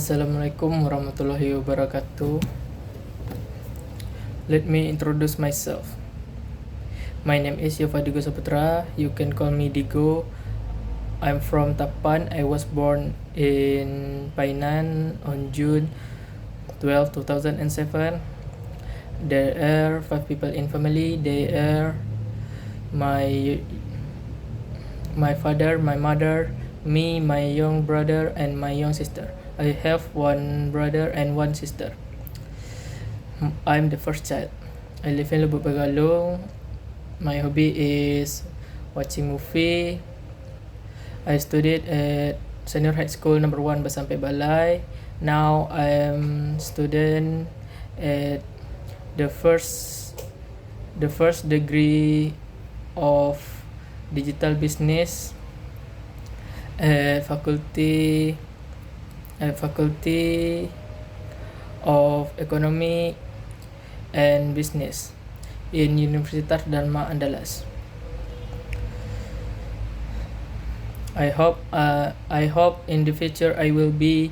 Assalamualaikum warahmatullahi wabarakatuh. Let me introduce myself. My name is Yova Digo Saputra. You can call me Digo. I'm from Tapan. I was born in Painan on June 12, 2007. There are 5 people in family. They are my father, my mother, me, my young brother, and my young sister. I have one brother and one sister. I'm the first child. I live in Lubuk Bagalong. My hobby is watching movie. I studied at Senior High School number 1 Basampe Balai. Now I am student at the first degree of digital business at faculty of Economy and Business in Universitas Dharma Andalas. I hope in the future I will be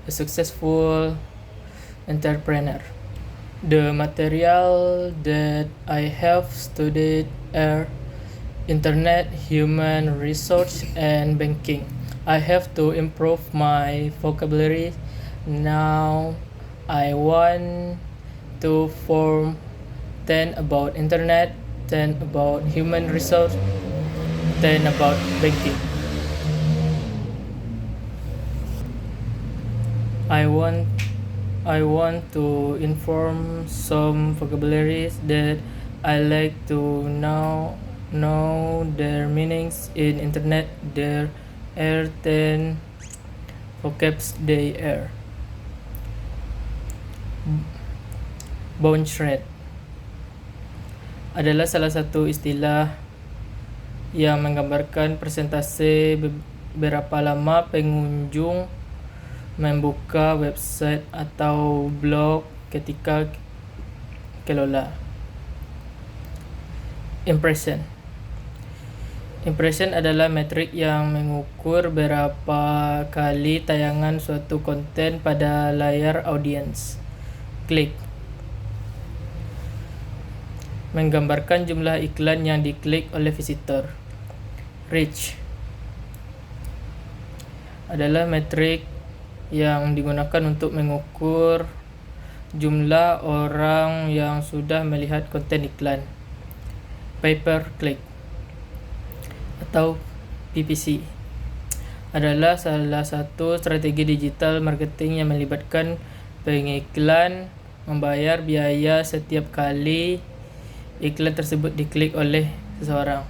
a successful entrepreneur. The material that I have studied are internet, human resource, and banking. I have to improve my vocabulary. Now I want to form 10 about internet, 10 about human resource, 10 about banking. I want to inform some vocabularies that I like to know their meanings in internet. There are 10 vocabs they are. Bounce rate adalah salah satu istilah yang menggambarkan persentase berapa lama pengunjung membuka website atau blog ketika kelola. Impression adalah metrik yang mengukur berapa kali tayangan suatu konten pada layar audiens. Klik menggambarkan jumlah iklan yang diklik oleh visitor. Reach adalah metrik yang digunakan untuk mengukur jumlah orang yang sudah melihat konten iklan. Pay per click atau PPC adalah salah satu strategi digital marketing yang melibatkan pengiklan membayar biaya setiap kali iklan tersebut diklik oleh seseorang.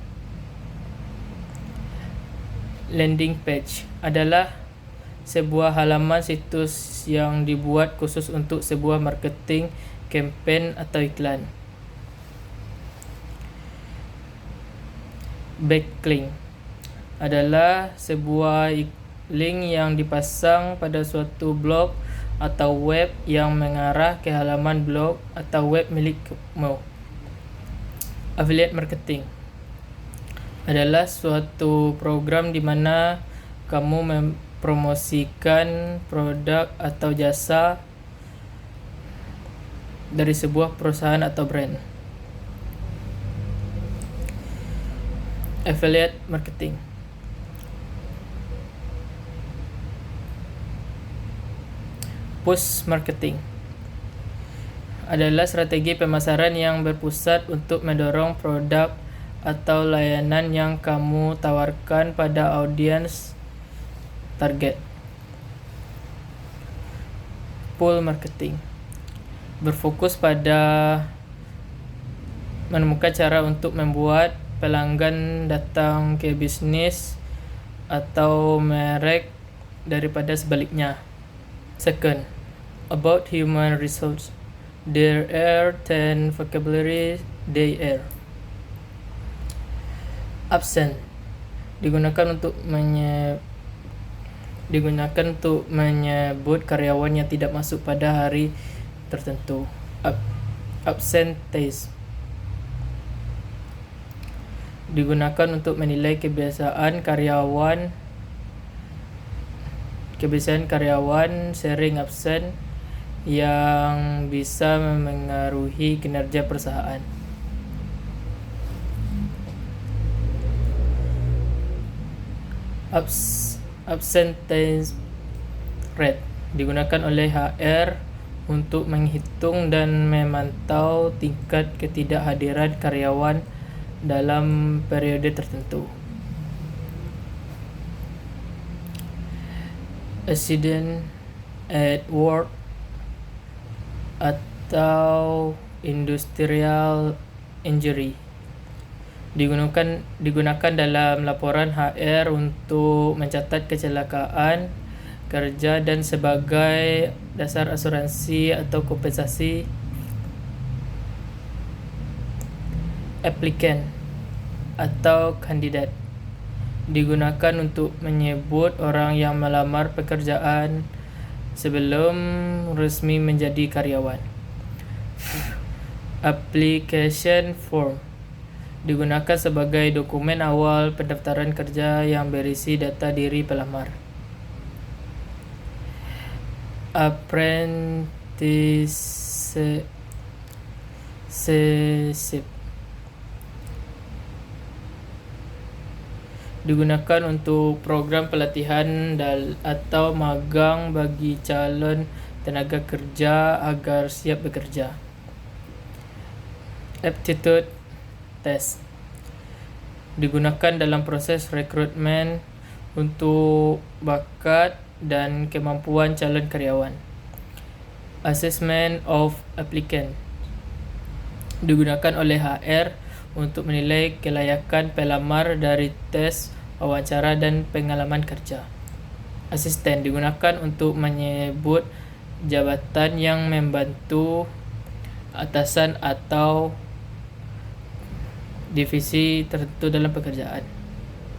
Landing page adalah sebuah halaman situs yang dibuat khusus untuk sebuah marketing campaign atau iklan. Backlink adalah sebuah link yang dipasang pada suatu blog atau web yang mengarah ke halaman blog atau web milikmu. Affiliate marketing adalah suatu program di mana kamu mempromosikan produk atau jasa dari sebuah perusahaan atau brand. Affiliate marketing push marketing adalah strategi pemasaran yang berpusat untuk mendorong produk atau layanan yang kamu tawarkan pada audiens target. Pull marketing berfokus pada menemukan cara untuk membuat pelanggan datang ke bisnis atau merek daripada sebaliknya. Second, about human resource. There are 10 vocabulary they are. Absent digunakan untuk menyebut karyawan yang tidak masuk pada hari tertentu. Absenteeism digunakan untuk menilai kebiasaan karyawan Kebiasaan karyawan sering absen yang bisa memengaruhi kinerja perusahaan. Absentee rate digunakan oleh HR untuk menghitung dan memantau tingkat ketidakhadiran karyawan dalam periode tertentu. Accident at work atau industrial injury digunakan dalam laporan HR untuk mencatat kecelakaan kerja dan sebagai dasar asuransi atau kompensasi applicant atau kandidat. Digunakan untuk menyebut orang yang melamar pekerjaan sebelum resmi menjadi karyawan. Application form digunakan sebagai dokumen awal pendaftaran kerja yang berisi data diri pelamar. Apprenticeship digunakan untuk program pelatihan atau magang bagi calon tenaga kerja agar siap bekerja. Aptitude test digunakan dalam proses rekrutmen untuk bakat dan kemampuan calon karyawan. Assessment of applicant digunakan oleh HR untuk menilai kelayakan pelamar dari tes wawancara dan pengalaman kerja. Asisten digunakan untuk menyebut jabatan yang membantu atasan atau divisi tertentu dalam pekerjaan.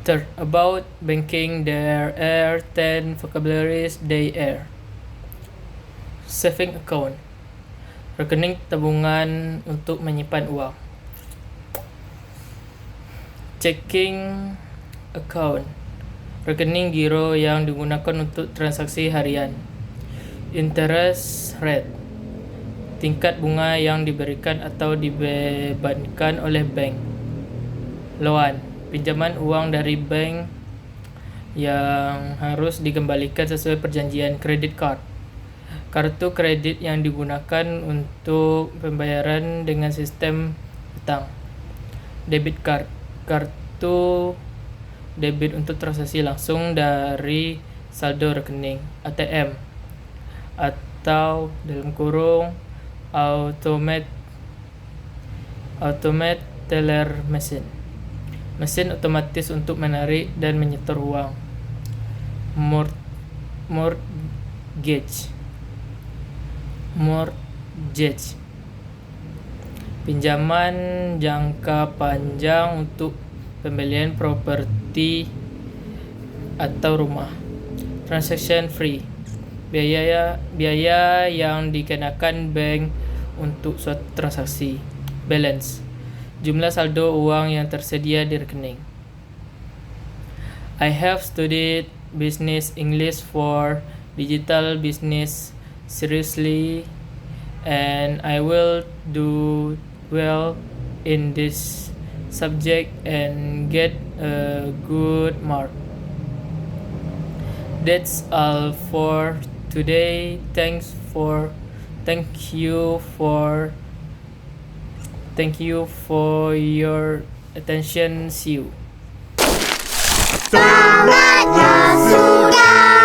Third, about banking, there are 10 vocabularies they are. Saving account, rekening tabungan untuk menyimpan uang. Checking account, rekening giro yang digunakan untuk transaksi harian. Interest rate, tingkat bunga yang diberikan atau dibebankan oleh bank. Loan, pinjaman uang dari bank yang harus dikembalikan sesuai perjanjian. Credit card, kartu kredit yang digunakan untuk pembayaran dengan sistem hutang. Debit card, kartu debit untuk transaksi langsung dari saldo rekening. ATM atau dalam kurung automated teller machine, mesin otomatis untuk menarik dan menyetor uang. Mortgage, pinjaman jangka panjang untuk pembelian properti atau rumah. Transaction fee, biaya yang dikenakan bank untuk suatu transaksi. Balance, jumlah saldo uang yang tersedia di rekening. I have studied business English for digital business seriously, and I will do well in this subject and get a good mark. That's all for today. Thank you for your attention. See you. Selamat sudah,